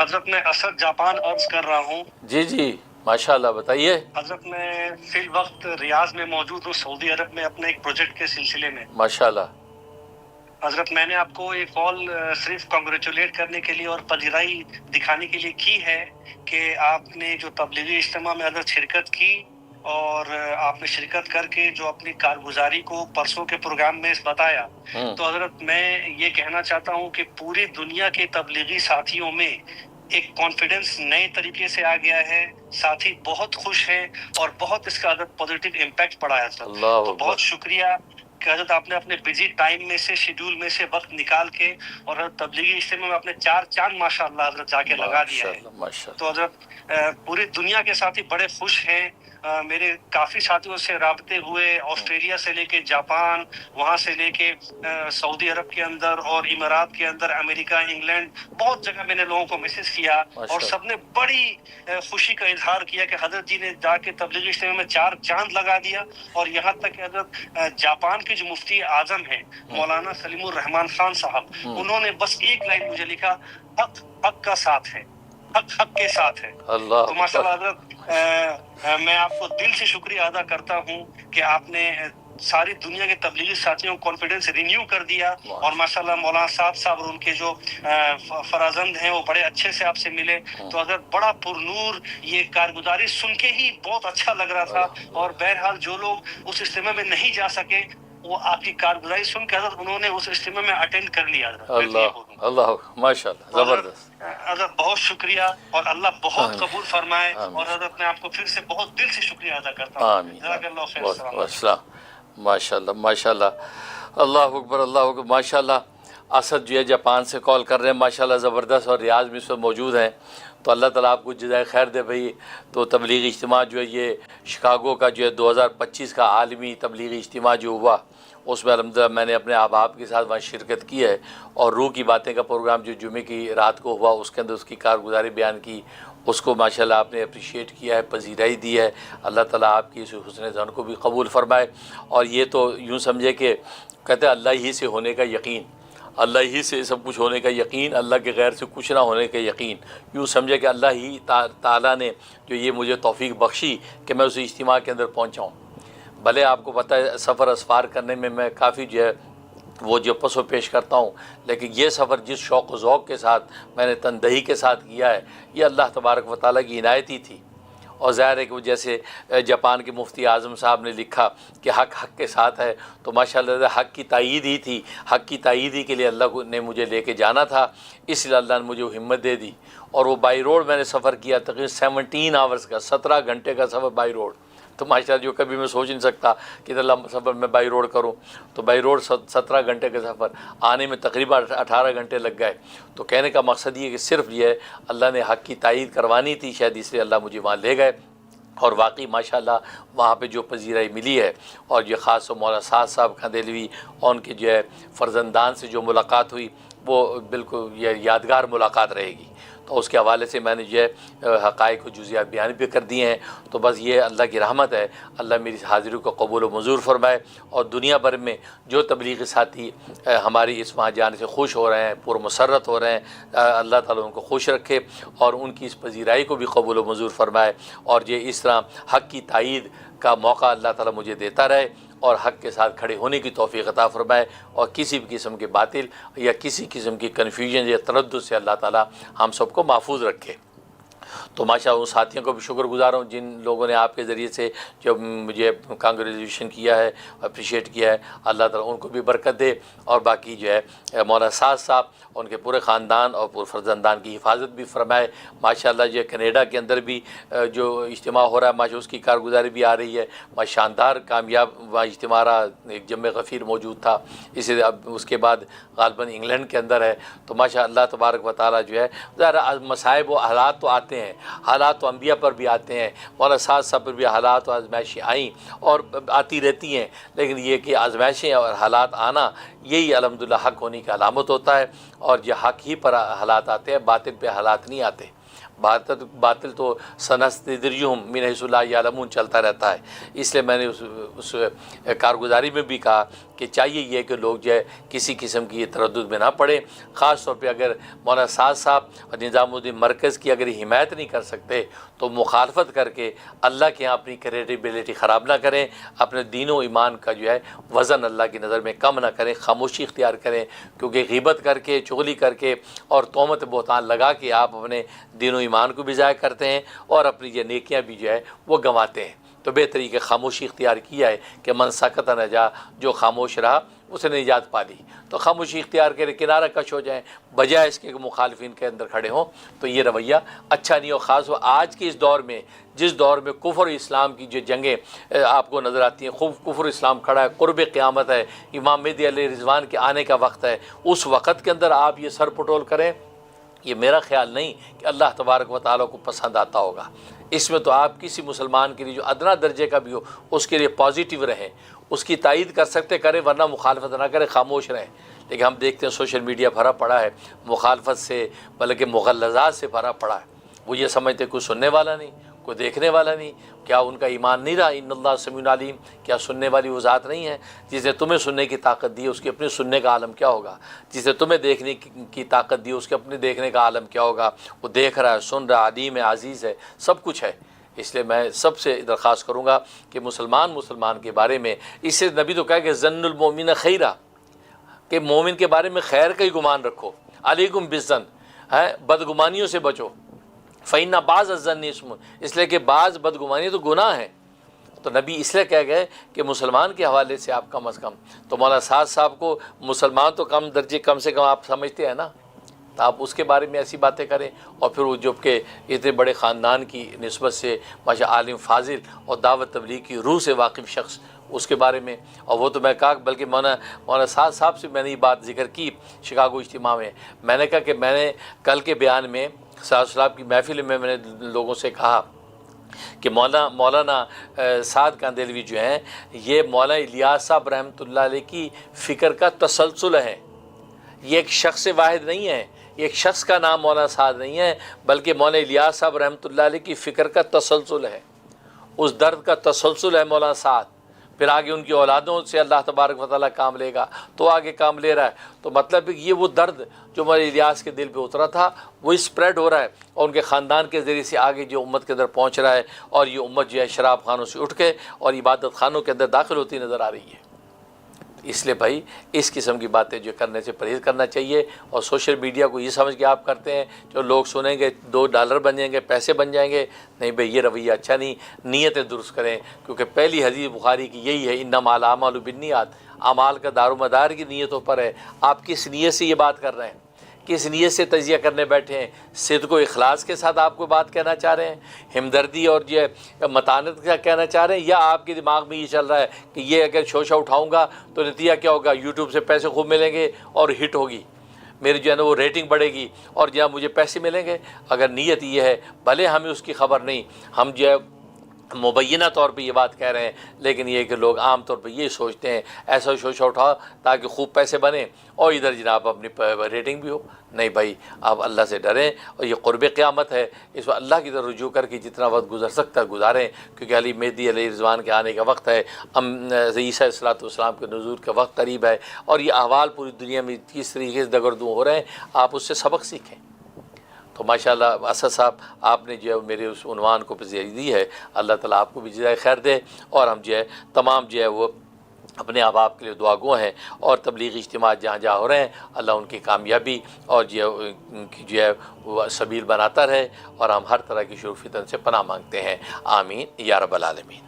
حضرت میں اسد جاپان عرض کر رہا ہوں. جی جی ماشاء اللہ، بتائیے. حضرت میں فی الوقت ریاض میں موجود ہوں، سعودی عرب میں، اپنے ایک پروجیکٹ کے سلسلے میں. ماشاء اللہ. حضرت میں نے آپ کو یہ کال صرف کنگریچولیٹ کرنے کے لیے اور پذیرائی دکھانے کے لیے کی ہے کہ آپ نے جو تبلیغی اجتماع میں حضرت شرکت کی، اور آپ نے شرکت کر کے جو اپنی کارگزاری کو پرسوں کے پروگرام میں بتایا. تو حضرت میں یہ کہنا چاہتا ہوں کہ پوری دنیا کے تبلیغی ساتھیوں میں ایک کانفیڈنس نئے طریقے سے آ گیا ہے. ساتھی بہت خوش ہیں اور بہت اس کا حضرت پازیٹیو امپیکٹ پڑا ہے حضرت. تو بہت شکریہ کہ حضرت آپ نے اپنے بزی ٹائم میں سے، شیڈول میں سے وقت نکال کے اور حضرت تبلیغی اجتماع میں اپنے 4 چاند ماشاءاللہ حضرت جا کے لگا دیا ہے. تو حضرت پوری دنیا کے ساتھی بڑے خوش ہیں. میرے کافی ساتھیوں سے رابطے ہوئے، آسٹریلیا سے لے کے جاپان، وہاں سے لے کے سعودی عرب کے اندر اور امارات کے اندر، امریکہ، انگلینڈ، بہت جگہ میں نے لوگوں کو میسج کیا اور سب نے بڑی خوشی کا اظہار کیا کہ حضرت جی نے جا کے تبلیغی اجتماع میں 4 چاند لگا دیا. اور یہاں تک کہ حضرت جاپان کے جو مفتی اعظم ہیں مولانا سلیم الرحمان خان صاحب، انہوں نے بس ایک لائن مجھے لکھا، حق حق کا ساتھ ہے، حق حق کے ساتھ ہے. تو ماشاء اللہ حضرت میں آپ کو دل سے شکریہ ادا کرتا ہوں کہ آپ نے ساری دنیا کے تبلیغی ساتھیوں کو کانفیڈنس رینیو کر دیا. اور ماشاءاللہ مولانا صاحب اور ان کے جو فرزند ہیں وہ بڑے اچھے سے آپ سے ملے. تو حضرت بڑا پرنور، یہ کارگزاری سن کے ہی بہت اچھا لگ رہا تھا. اور بہرحال جو لوگ اس اجتماع میں نہیں جا سکے، وہ آپ کی کارگزاری سن کے حضرت انہوں نے اس اجتماع میں اٹینڈ کر لیا. اللہ ماشاء اللہ، زبردست. حضرت بہت شکریہ اور اللہ بہت قبول فرمائے. اور حضرت میں آپ کو پھر سے بہت دل سے شکریہ ادا کرتا ہوں. جزاک اللہ خیر. السلام. ماشاء اللہ ماشاء اللہ، اللہ اکبر اللہ اکبر. ماشاء اللہ. اسد جو ہے جاپان سے کال کر رہے ہیں، ماشاء اللہ زبردست، اور ریاض میں اس وقت موجود ہیں. تو اللہ تعالیٰ آپ کو جزائے خیر دے بھائی. تو تبلیغی اجتماع جو ہے یہ شکاگو کا جو ہے 2025 کا عالمی تبلیغی اجتماع جو ہوا، اس میں الحمدللہ میں نے اپنے احباب کے ساتھ وہاں شرکت کی ہے. اور روح کی باتیں کا پروگرام جو جمعے کی رات کو ہوا، اس کے اندر اس کی کارگزاری بیان کی، اس کو ماشاءاللہ آپ نے اپریشیٹ کیا ہے، پذیرائی دی ہے. اللہ تعالیٰ آپ کی اس حسن ظن کو بھی قبول فرمائے. اور یہ تو یوں سمجھے کہ کہتے ہیں اللہ ہی سے ہونے کا یقین، اللہ ہی سے سب کچھ ہونے کا یقین، اللہ کے غیر سے کچھ نہ ہونے کا یقین. یوں سمجھے کہ اللہ ہی تعالیٰ نے جو یہ مجھے توفیق بخشی کہ میں اس اجتماع کے اندر پہنچاؤں. بھلے آپ کو پتہ ہے سفر اسفار کرنے میں کافی جو ہے وہ جو پس و پیش کرتا ہوں، لیکن یہ سفر جس شوق و ذوق کے ساتھ میں نے تندہی کے ساتھ کیا ہے، یہ اللہ تبارک و تعالیٰ کی عنایت ہی تھی. اور ظاہر ہے کہ وہ جیسے جاپان کے مفتی اعظم صاحب نے لکھا کہ حق حق کے ساتھ ہے، تو ماشاءاللہ حق کی تائید ہی تھی. حق کی تائید ہی کے لیے اللہ نے مجھے لے کے جانا تھا، اس لیے اللہ نے مجھے وہ ہمت دے دی. اور وہ بائی روڈ میں نے سفر کیا، تقریباً 17 آورز کا، 17 گھنٹے کا سفر بائی روڈ. تو ماشاءاللہ جو کبھی میں سوچ نہیں سکتا کہ اللہ سفر میں بائی روڈ کروں. تو بائی روڈ 17 گھنٹے کا سفر، آنے میں تقریباً 18 گھنٹے لگ گئے. تو کہنے کا مقصد یہ کہ صرف یہ ہے اللہ نے حق کی تائید کروانی تھی شاید، اس لیے اللہ مجھے وہاں لے گئے. اور واقعی ماشاءاللہ وہاں پہ جو پذیرائی ملی ہے، اور جو خاص طور مولانا سعد صاحب کھندیلوی اور ان کے جو ہے فرزندان سے جو ملاقات ہوئی، وہ بالکل یہ یادگار ملاقات رہے گی. تو اس کے حوالے سے میں نے جو ہے حقائق و جزیات بیان بھی کر دیے ہیں. تو بس یہ اللہ کی رحمت ہے، اللہ میری حاضری کو قبول و منظور فرمائے. اور دنیا بھر میں جو تبلیغی ساتھی ہماری اس وہاں جانے سے خوش ہو رہے ہیں، پرمسرت ہو رہے ہیں، اللہ تعالیٰ ان کو خوش رکھے اور ان کی اس پذیرائی کو بھی قبول و منظور فرمائے. اور یہ اس طرح حق کی تائید کا موقع اللہ تعالیٰ مجھے دیتا رہے اور حق کے ساتھ کھڑے ہونے کی توفیق عطا فرمائے. اور کسی بھی قسم کے باطل یا کسی قسم کی کنفیوژن یا تردد سے اللہ تعالیٰ ہم سب کو محفوظ رکھے. تو ماشاءاللہ ان ساتھیوں کو بھی شکر گزار ہوں جن لوگوں نے آپ کے ذریعے سے جو مجھے کانگریچولیشن کیا ہے، اپریشیٹ کیا ہے. اللہ تعالیٰ ان کو بھی برکت دے. اور باقی جو ہے مولانا سعد صاحب، ان کے پورے خاندان اور پورے فرزندان کی حفاظت بھی فرمائے. ماشاءاللہ جو کینیڈا کے اندر بھی جو اجتماع ہو رہا ہے، ماشاءاللہ اس کی کارگزاری بھی آ رہی ہے. شاندار کامیاب وہاں اجتماع رہا، ایک جمع غفیر موجود تھا. اسی اب اس کے بعد غالباً انگلینڈ کے اندر ہے. تو ماشاءاللہ تبارک و تعالیٰ جو ہے ذرا مصائب و حالات تو آتے ہیں، حالات تو انبیاء پر بھی آتے ہیں. مولانا سعد صاحب پر بھی حالات و آزمائشیں آئیں اور آتی رہتی ہیں، لیکن یہ کہ آزمائشیں اور حالات آنا یہی الحمدللہ حق ہونے کی علامت ہوتا ہے. اور یہ حق ہی پر حالات آتے ہیں، باطل پہ حالات نہیں آتے. باطل تو سنستدرجہم من حیث لا یعلمون چلتا رہتا ہے. اس لیے میں نے اس کارگزاری میں بھی کہا کہ چاہیے یہ کہ لوگ جو ہے کسی قسم کی یہ تردد میں نہ پڑے. خاص طور پہ اگر مولانا سعد صاحب اور نظام الدین مرکز کی اگر حمایت نہیں کر سکتے تو مخالفت کر کے اللہ کے یہاں اپنی کریڈیبلٹی خراب نہ کریں, اپنے دین و ایمان کا جو ہے وزن اللہ کی نظر میں کم نہ کریں, خاموشی اختیار کریں. کیونکہ غیبت کر کے, چغلی کر کے اور تہمت بہتان لگا کے آپ اپنے دین و ایمان کو بھی ضائع کرتے ہیں اور اپنی یہ نیکیاں بھی جو ہے وہ گنواتے ہیں. تو بہتری کہ خاموشی اختیار کیا ہے کہ من سکت نجا, جو خاموش رہا اس نے نجات پا لی. تو خاموشی اختیار کرے, کنارہ کش ہو جائیں بجائے اس کے مخالفین کے اندر کھڑے ہوں. تو یہ رویہ اچھا نہیں. اور خاص وہ آج کے اس دور میں, جس دور میں کفر اسلام کی جو جنگیں آپ کو نظر آتی ہیں, خوب کفر اسلام کھڑا ہے, قرب قیامت ہے, امام مہدی علیہ رضوان کے آنے کا وقت ہے, اس وقت کے اندر آپ یہ سر پٹول کریں, یہ میرا خیال نہیں کہ اللہ تبارک و تعالیٰ کو پسند آتا ہوگا. اس میں تو آپ کسی مسلمان کے لیے جو ادنا درجے کا بھی ہو اس کے لیے پازیٹیو رہیں, اس کی تائید کر سکتے کریں, ورنہ مخالفت نہ کریں, خاموش رہیں. لیکن ہم دیکھتے ہیں سوشل میڈیا بھرا پڑا ہے مخالفت سے, بلکہ مغلظات سے بھرا پڑا ہے. وہ یہ سمجھتے کوئی سننے والا نہیں, کوئی دیکھنے والا نہیں. کیا ان کا ایمان نہیں رہا؟ ان اللہ سمیع علیم, کیا سننے والی وہ ذات نہیں ہے جس نے تمہیں سننے کی طاقت دی ہے؟ اس کی اپنے سننے کا عالم کیا ہوگا. جس نے تمہیں دیکھنے کی طاقت دی اس کے اپنے دیکھنے کا عالم کیا ہوگا. وہ دیکھ رہا ہے, سن رہا ہے, علیم ہے, عزیز ہے, سب کچھ ہے. اس لیے میں سب سے درخواست کروں گا کہ مسلمان کے بارے میں, اس سے نبی تو کہا کہ ظن المؤمن خیرہ, کہ مومن کے بارے میں خیر کا ہی گمان رکھو. علیکم بالظن, بدگمانیوں سے بچو. فإن بعض الظن اسم, اس لیے کہ بعض بدگمانی تو گناہ ہیں. تو نبی اس لیے کہہ گئے کہ مسلمان کے حوالے سے آپ کم از کم, تو مولانا سعد صاحب کو مسلمان تو کم درجے کم سے کم آپ سمجھتے ہیں نا, تو آپ اس کے بارے میں ایسی باتیں کریں. اور پھر وہ جب کہ اتنے بڑے خاندان کی نسبت سے ماشاء عالم فاضل اور دعوت تبلیغ کی روح سے واقف شخص, اس کے بارے میں. اور وہ تو میں کہا, بلکہ مولانا سعد صاحب سے میں نے یہ بات ذکر کی شکاگو اجتماع میں. میں نے کہا کہ میں نے کل کے بیان میں سعد صاحب کی محفل میں نے لوگوں سے کہا کہ مولانا سعد کاندھلوی جو ہیں یہ مولانا الیاس صاحب رحمۃ اللہ علیہ کی فکر کا تسلسل ہے. یہ ایک شخص واحد نہیں ہے, ایک شخص کا نام مولانا سعد نہیں ہے, بلکہ مولانا الیاس صاحب رحمۃ اللہ علیہ کی فکر کا تسلسل ہے. اس درد کا تسلسل ہے مولانا سعد. پھر آگے ان کی اولادوں سے اللہ تبارک و تعالیٰ کام لے گا, تو آگے کام لے رہا ہے. تو مطلب یہ وہ درد جو مولانا الیاس کے دل پہ اترا تھا وہ اسپریڈ ہو رہا ہے, اور ان کے خاندان کے ذریعے سے آگے جو امت کے اندر پہنچ رہا ہے. اور یہ امت جو ہے شراب خانوں سے اٹھ کے اور عبادت خانوں کے اندر داخل ہوتی نظر آ رہی ہے. اس لیے بھائی اس قسم کی باتیں جو کرنے سے پرہیز کرنا چاہیے. اور سوشل میڈیا کو یہ سمجھ کے آپ کرتے ہیں جو لوگ سنیں گے $2 بن جائیں گے, پیسے بن جائیں گے, نہیں بھائی یہ رویہ اچھا نہیں. نیتیں درست کریں, کیونکہ پہلی حدیث بخاری کی یہی ہے, انما الاعمال بالنیات, اعمال کا دار و مدار کی نیتوں پر ہے. آپ کس نیت سے یہ بات کر رہے ہیں, کس نیت سے تجزیہ کرنے بیٹھے ہیں؟ صدق و اخلاص کے ساتھ آپ کو بات کہنا چاہ رہے ہیں, ہمدردی اور یہ متانت کا کہنا چاہ رہے ہیں, یا آپ کے دماغ میں یہ چل رہا ہے کہ یہ اگر شوشہ اٹھاؤں گا تو نتیجہ کیا ہوگا, یوٹیوب سے پیسے خوب ملیں گے اور ہٹ ہوگی, میری جو ہے نا وہ ریٹنگ بڑھے گی اور جو ہے مجھے پیسے ملیں گے. اگر نیت یہ ہے, بھلے ہمیں اس کی خبر نہیں, ہم جو ہے مبینہ طور پہ یہ بات کہہ رہے ہیں, لیکن یہ کہ لوگ عام طور پہ یہ سوچتے ہیں ایسا شوشہ اٹھاؤ تاکہ خوب پیسے بنیں اور ادھر جناب اپنی ریٹنگ بھی ہو. نہیں بھائی, آپ اللہ سے ڈریں, اور یہ قرب قیامت ہے, اس وقت اللہ کی طرف رجوع کر کے جتنا وقت گزر سکتا ہے گزاریں, کیونکہ علی مہدی علیہ رضوان کے آنے کا وقت ہے, عیسیٰ علیہ السلام کے نزول کا وقت قریب ہے, اور یہ احوال پوری دنیا میں کس طریقے سے دگردوں ہو رہے ہیں, آپ اس سے سبق سیکھیں. تو ماشاءاللہ اسد صاحب آپ نے جو ہے میرے اس عنوان کو پذیرائی دی ہے, اللہ تعالیٰ آپ کو بھی جزائے خیر دے. اور ہم جو ہے تمام جو ہے وہ اپنے احباب کے لیے دعا گو ہیں, اور تبلیغی اجتماعات جہاں جہاں ہو رہے ہیں اللہ ان کی کامیابی اور ان کی جو ہے وہ سبیل بناتا رہے, اور ہم ہر طرح کی شر و فتن سے پناہ مانگتے ہیں. آمین یا رب العالمین.